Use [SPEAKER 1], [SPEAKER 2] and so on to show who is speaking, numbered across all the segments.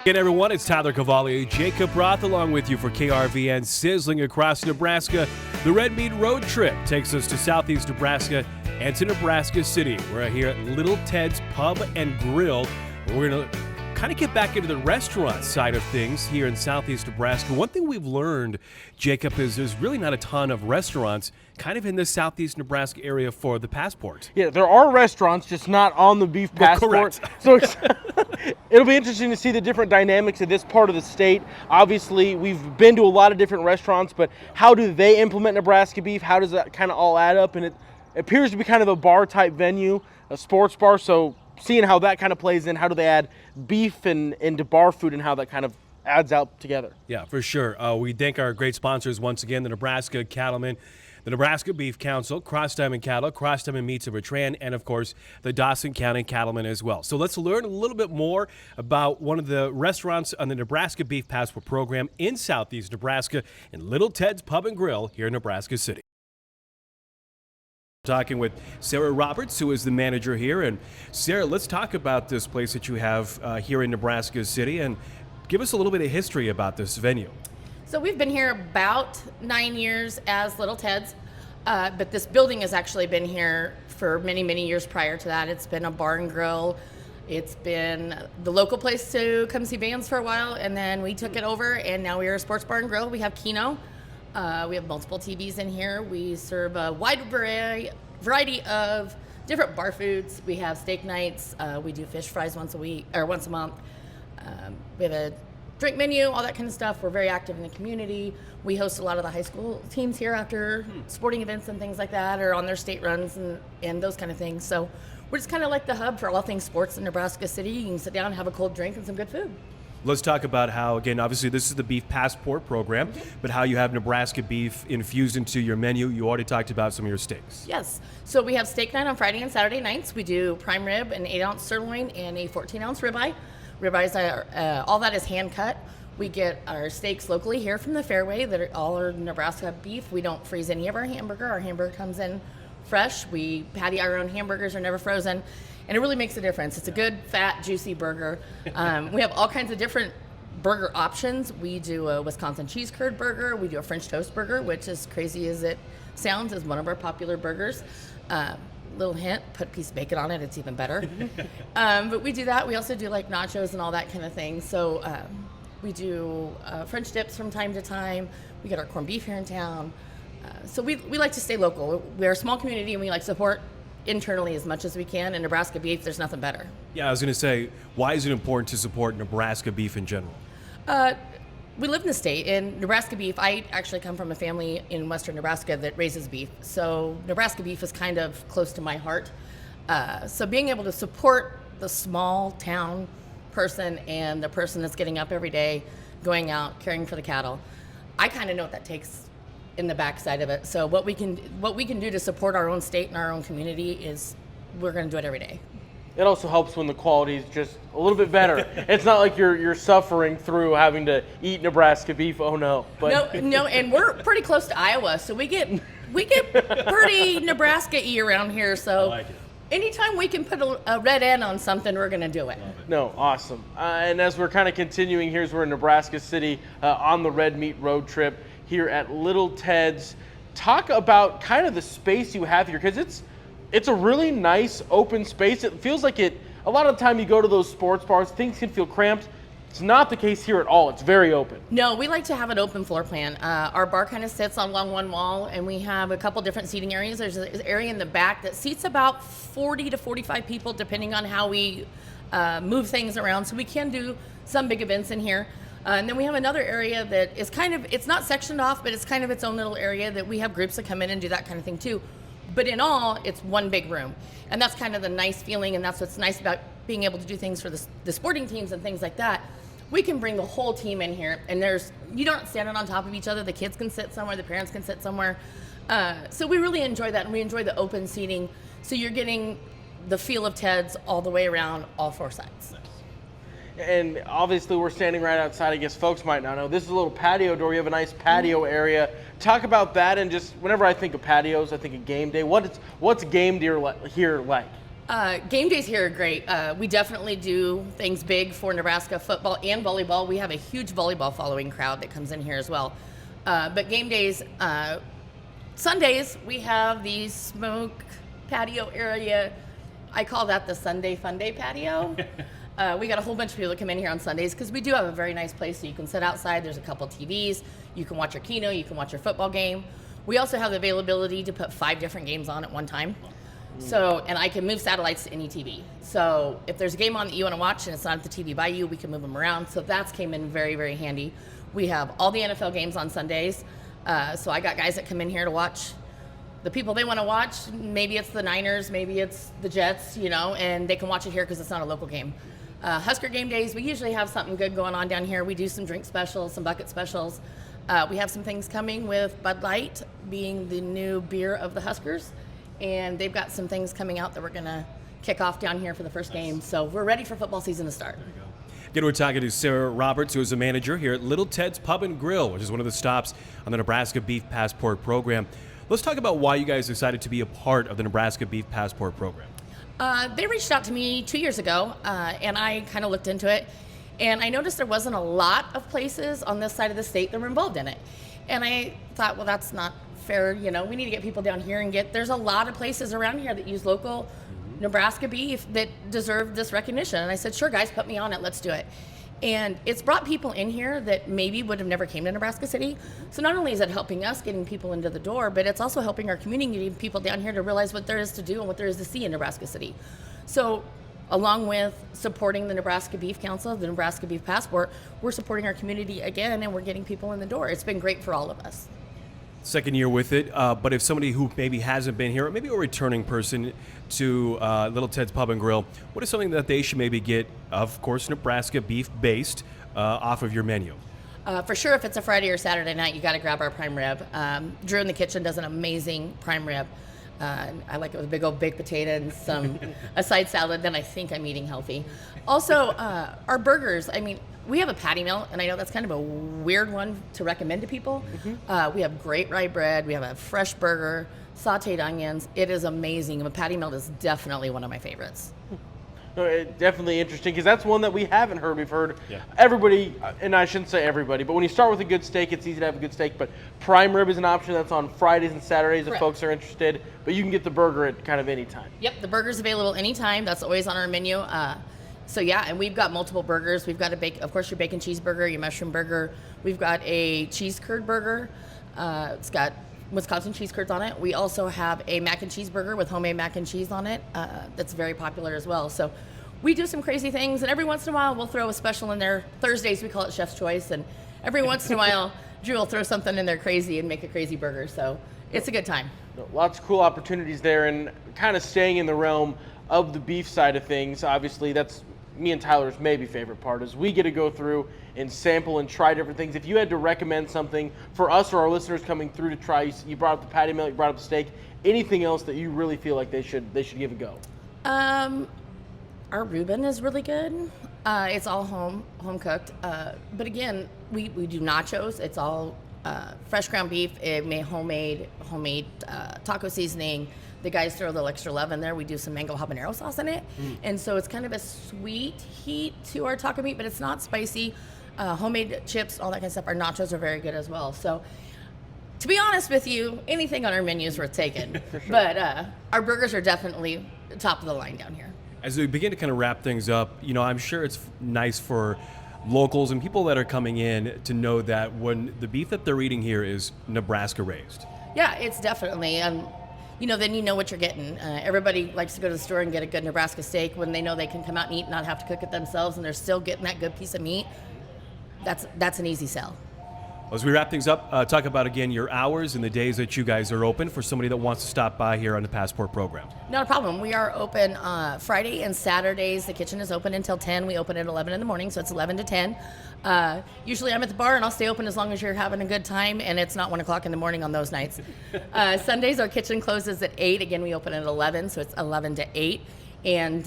[SPEAKER 1] Again, everyone, it's Tyler Cavalier, Jacob Roth, along with you for KRVN Sizzling across Nebraska. The Red Meat Road Trip takes us to southeast Nebraska and to Nebraska City. We're here at Little Ted's Pub and Grill. We're going to kind of get back into the restaurant side of things here in southeast Nebraska. One thing we've learned, Jacob, is there's really not a ton of restaurants kind of in the southeast Nebraska area for the passport.
[SPEAKER 2] Yeah, there are restaurants, just not on the beef passport.
[SPEAKER 1] Correct.
[SPEAKER 2] So it'll be interesting to see the different dynamics of this part of the state. Obviously, we've been to a lot of different restaurants, but how do they implement Nebraska beef? How does that kind of all add up? And it appears to be kind of a bar-type venue, a sports bar, so seeing how that kind of plays in, how do they add beef into bar food and how that kind of adds out together.
[SPEAKER 1] Yeah, for sure. We thank our great sponsors once again, the Nebraska Cattlemen, the Nebraska Beef Council, Cross Diamond Cattle, Cross Diamond Meats of Bertrand, and of course, the Dawson County Cattlemen as well. So let's learn a little bit more about one of the restaurants on the Nebraska Beef Passport program in southeast Nebraska in Little Ted's Pub and Grill here in Nebraska City. Talking with Sarah Roberts, who is the manager here. And Sarah, let's talk about this place that you have here in Nebraska City and give us a little bit of history about this venue.
[SPEAKER 3] So we've been here about 9 years as Little Ted's, but this building has actually been here for many, many years prior to that. It's been a bar and grill. It's been the local place to come see bands for a while, and then we took it over, and now we are a sports bar and grill. We have Keno. We have multiple TVs in here. We serve a wide variety of different bar foods. We have steak nights. We do fish fries once a month. We have a drink menu, all that kind of stuff. We're very active in the community. We host a lot of the high school teams here after sporting events and things like that, or on their state runs and those kind of things. So we're just kind of like the hub for all things sports in Nebraska City. You can sit down, have a cold drink, and some good food.
[SPEAKER 1] Let's talk about how, again, obviously this is the Beef Passport program, but how you have Nebraska beef infused into your menu. You already talked about some of your steaks.
[SPEAKER 3] Yes. So we have steak night on Friday and Saturday nights. We do prime rib, an 8-ounce sirloin, and a 14-ounce ribeye. Ribeyes are, all that is hand cut. We get our steaks locally here from the Fairway that all are Nebraska beef. We don't freeze any of our hamburger. Our hamburger comes in fresh. We patty our own hamburgers, are never frozen. And it really makes a difference. It's a good, fat, juicy burger. We have all kinds of different burger options. We do a Wisconsin cheese curd burger. We do a French toast burger, which, as crazy as it sounds, is one of our popular burgers. Little hint, put a piece of bacon on it, it's even better. But we do that. We also do like nachos and all that kind of thing. So we do French dips from time to time. We get our corned beef here in town. So we like to stay local. We're a small community and we like to support internally as much as we can. In Nebraska beef, there's nothing better.
[SPEAKER 1] Yeah, I was going to say, why is it important to support Nebraska beef in general?
[SPEAKER 3] We live in the state, and Nebraska beef, I actually come from a family in western Nebraska that raises beef, so Nebraska beef is kind of close to my heart. So being able to support the small town person and the person that's getting up every day, going out, caring for the cattle, I kind of know what that takes in the backside of it. So what we can do to support our own state and our own community is we're going to do it every day.
[SPEAKER 2] It also helps when the quality is just a little bit better. It's not like you're suffering through having to eat Nebraska beef. Oh no! But
[SPEAKER 3] no, and we're pretty close to Iowa, so we get pretty Nebraska-y around here. So
[SPEAKER 1] I like it.
[SPEAKER 3] Anytime we can put a red N on something, we're going to do it.
[SPEAKER 2] No, awesome. And as we're kind of continuing, we're in Nebraska City on the Red Meat Road Trip here at Little Ted's. Talk about kind of the space you have here, because it's a really nice open space. It feels like a lot of the time you go to those sports bars, things can feel cramped. It's not the case here at all. It's very open.
[SPEAKER 3] No, we like to have an open floor plan. Our bar kind of sits along one wall, and we have a couple different seating areas. There's an area in the back that seats about 40 to 45 people, depending on how we move things around. So we can do some big events in here. And then we have another area that is it's not sectioned off, but it's kind of its own little area that we have groups that come in and do that kind of thing too. But in all, it's one big room. And that's kind of the nice feeling, and that's what's nice about being able to do things for the sporting teams and things like that. We can bring the whole team in here, and you don't stand on top of each other. The kids can sit somewhere, the parents can sit somewhere. So we really enjoy that, and we enjoy the open seating. So you're getting the feel of Ted's all the way around, all four sides.
[SPEAKER 2] And obviously we're standing right outside. I guess folks might not know. This is a little patio door. You have a nice patio area. Talk about that, and just whenever I think of patios, I think of game day. What's game day here like?
[SPEAKER 3] Game days here are great. We definitely do things big for Nebraska football and volleyball. We have a huge volleyball following crowd that comes in here as well. But game days, Sundays, we have the smoke patio area. I call that the Sunday Fun Day patio. We got a whole bunch of people that come in here on Sundays because we do have a very nice place so you can sit outside. There's a couple TVs. You can watch your keno. You can watch your football game. We also have the availability to put 5 different games on at one time. So, and I can move satellites to any TV. So if there's a game on that you want to watch and it's not at the TV by you, we can move them around. So that's came in very, very handy. We have all the NFL games on Sundays. So I got guys that come in here to watch the people they want to watch. Maybe it's the Niners, maybe it's the Jets, and they can watch it here because it's not a local game. Husker game days, we usually have something good going on down here. We do some drink specials, some bucket specials. We have some things coming with Bud Light being the new beer of the Huskers. And they've got some things coming out that we're going to kick off down here for the first game. So we're ready for football season to start.
[SPEAKER 1] Again, we're talking to Sarah Roberts, who is a manager here at Little Ted's Pub and Grill, which is one of the stops on the Nebraska Beef Passport program. Let's talk about why you guys decided to be a part of the Nebraska Beef Passport program.
[SPEAKER 3] They reached out to me 2 years ago, and I kind of looked into it. And I noticed there wasn't a lot of places on this side of the state that were involved in it. And I thought, well, that's not fair. We need to get people down here and there's a lot of places around here that use local Nebraska beef that deserve this recognition. And I said, sure, guys, put me on it. Let's do it. And it's brought people in here that maybe would have never came to Nebraska City. So not only is it helping us getting people into the door, but it's also helping our community people down here to realize what there is to do and what there is to see in Nebraska City. So along with supporting the Nebraska Beef Council, the Nebraska Beef Passport, we're supporting our community again, and we're getting people in the door. It's been great for all of us.
[SPEAKER 1] Second year with it, but if somebody who maybe hasn't been here, or maybe a returning person to Little Ted's Pub and Grill, what is something that they should maybe get, of course, Nebraska beef-based, off of your menu?
[SPEAKER 3] For sure, if it's a Friday or Saturday night, you got to grab our prime rib. Drew in the kitchen does an amazing prime rib. I like it with a big old baked potato and a side salad. Then I think I'm eating healthy. Also, our burgers. I mean, we have a patty melt, and I know that's kind of a weird one to recommend to people. We have great rye bread. We have a fresh burger, sauteed onions. It is amazing. A patty melt is definitely one of my favorites.
[SPEAKER 2] No, definitely interesting because that's one that we haven't heard. We've heard everybody, and I shouldn't say everybody, but when you start with a good steak, it's easy to have a good steak. But prime rib is an option that's on Fridays and Saturdays if folks are interested. But you can get the burger at kind of any time. Yep,
[SPEAKER 3] the burger's available anytime. That's always on our menu. So yeah, and we've got multiple burgers. We've got of course, your bacon cheeseburger, your mushroom burger. We've got a cheese curd burger. It's got Wisconsin cheese curds on it. We also have a mac and cheese burger with homemade mac and cheese on it. That's very popular as well. So we do some crazy things, and every once in a while we'll throw a special in there. Thursdays we call it Chef's Choice, and every once in a while Drew will throw something in there crazy and make a crazy burger. So it's a good time.
[SPEAKER 2] Lots of cool opportunities there, and kind of staying in the realm of the beef side of things. Obviously, that's me and Tyler's maybe favorite part is we get to go through and sample and try different things. If you had to recommend something for us or our listeners coming through to try, you brought up the patty melt, you brought up the steak, anything else that you really feel like they should give a go?
[SPEAKER 3] Our Reuben is really good. It's all home cooked. But again, we do nachos. It's all fresh ground beef, made homemade taco seasoning. The guys throw a little extra love in there. We do some mango habanero sauce in it. And so it's kind of a sweet heat to our taco meat, but it's not spicy. Homemade chips, all that kind of stuff. Our nachos are very good as well. So to be honest with you, anything on our menu is worth taking. Sure. But our burgers are definitely top of the line down here.
[SPEAKER 1] As we begin to kind of wrap things up, I'm sure it's nice for locals and people that are coming in to know that when the beef that they're eating here is Nebraska raised.
[SPEAKER 3] Yeah, it's definitely. Then you know what you're getting. Everybody likes to go to the store and get a good Nebraska steak when they know they can come out and eat and not have to cook it themselves, and they're still getting that good piece of meat. That's an easy sell.
[SPEAKER 1] As we wrap things up, talk about again your hours and the days that you guys are open for somebody that wants to stop by here on the Passport program.
[SPEAKER 3] Not a problem. We are open Friday and Saturdays. The kitchen is open until 10. We open at 11 in the morning, so it's 11 to 10. Usually I'm at the bar, and I'll stay open as long as you're having a good time, and it's not 1 o'clock in the morning on those nights. Sundays, our kitchen closes at 8. Again, we open at 11, so it's 11 to 8. And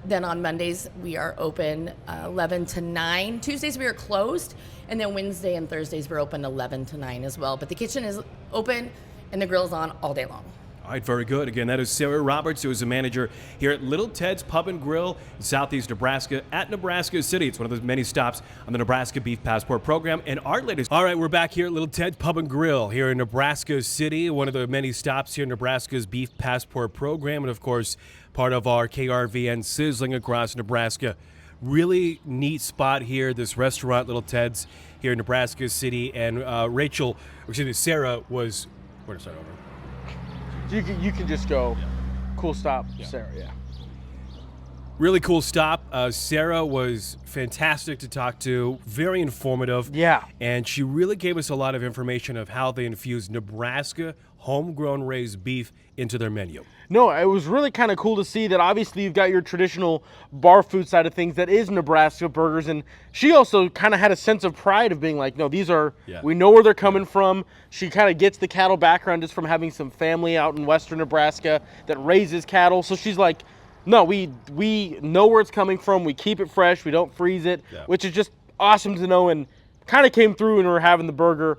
[SPEAKER 3] then on Mondays, we are open 11 to 9. Tuesdays, we are closed. And then Wednesday and Thursdays, we're open 11 to 9 as well. But the kitchen is open, and the grill's on all day long.
[SPEAKER 1] All right, very good. Again, that is Sarah Roberts, who is a manager here at Little Ted's Pub and Grill in southeast Nebraska at Nebraska City. It's one of those many stops on the Nebraska Beef Passport program. And our latest. All right, we're back here at Little Ted's Pub and Grill here in Nebraska City, one of the many stops here in Nebraska's Beef Passport program, and of course, part of our KRVN Sizzling across Nebraska. Really neat spot here, this restaurant, Little Ted's, here in Nebraska City. And Sarah was. Where to start over?
[SPEAKER 2] You can just go, cool stop, Sarah,
[SPEAKER 1] Really cool stop. Sarah was fantastic to talk to, very informative.
[SPEAKER 2] Yeah.
[SPEAKER 1] And she really gave us a lot of information of how they infuse Nebraska homegrown raised beef into their menu.
[SPEAKER 2] No, it was really kind of cool to see that obviously you've got your traditional bar food side of things that is Nebraska burgers, and she also kind of had a sense of pride of being like, no, these are, we know where they're coming from. She kind of gets the cattle background just from having some family out in western Nebraska that raises cattle. So she's like, no, we know where it's coming from. We keep it fresh. We don't freeze it, which is just awesome to know, and kind of came through when we were having the burger.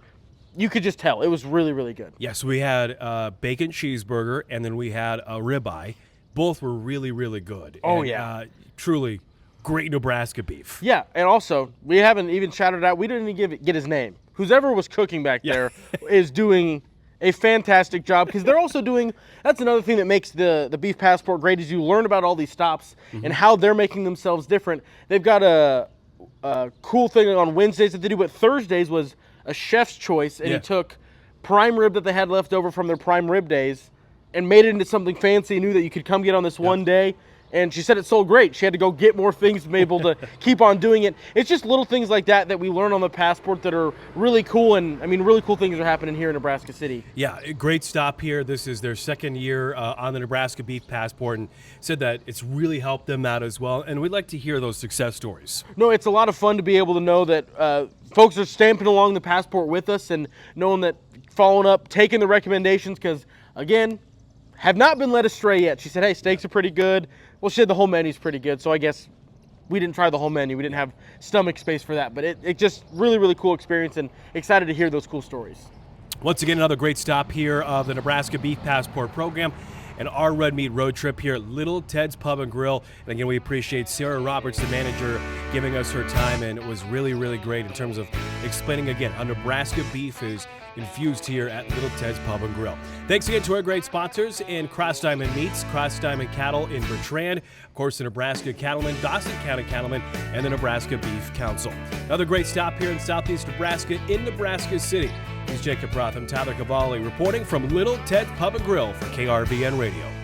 [SPEAKER 2] You could just tell. It was really, really good.
[SPEAKER 1] Yes, we had a bacon cheeseburger, and then we had a ribeye. Both were really, really good.
[SPEAKER 2] Oh,
[SPEAKER 1] and, truly great Nebraska beef.
[SPEAKER 2] Yeah, and also, we haven't even shouted out. We didn't even get his name. Whoever was cooking back there is doing a fantastic job, because they're also doing, that's another thing that makes the Beef Passport great, is you learn about all these stops and how they're making themselves different. They've got a cool thing on Wednesdays that they do, but Thursdays was a chef's choice, and he took prime rib that they had left over from their prime rib days and made it into something fancy, knew that you could come get on this one day. And she said it sold great. She had to go get more things to be able to keep on doing it. It's just little things like that that we learn on the Passport that are really cool. And, I mean, really cool things are happening here in Nebraska City.
[SPEAKER 1] Yeah, a great stop here. This is their second year on the Nebraska Beef Passport, and said that it's really helped them out as well. And we'd like to hear those success stories.
[SPEAKER 2] No, it's a lot of fun to be able to know that folks are stamping along the Passport with us, and knowing that, following up, taking the recommendations, because, again, have not been led astray yet. She said, hey, steaks are pretty good. Well, she said the whole menu's pretty good, so I guess we didn't try the whole menu. We didn't have stomach space for that, but it just really, really cool experience, and excited to hear those cool stories.
[SPEAKER 1] Once again, another great stop here of the Nebraska Beef Passport program and our Red Meat Road Trip here at Little Ted's Pub and Grill. And again, we appreciate Sarah Roberts, the manager, giving us her time, and it was really, really great in terms of explaining again how Nebraska beef is infused here at Little Ted's Pub and Grill. Thanks again to our great sponsors in Cross Diamond Meats, Cross Diamond Cattle in Bertrand, of course the Nebraska Cattlemen, Dawson County Cattlemen, and the Nebraska Beef Council. Another great stop here in southeast Nebraska in Nebraska City. He's Jacob Roth. I'm Tyler Cavalli reporting from Little Ted's Pub and Grill for KRVN Radio.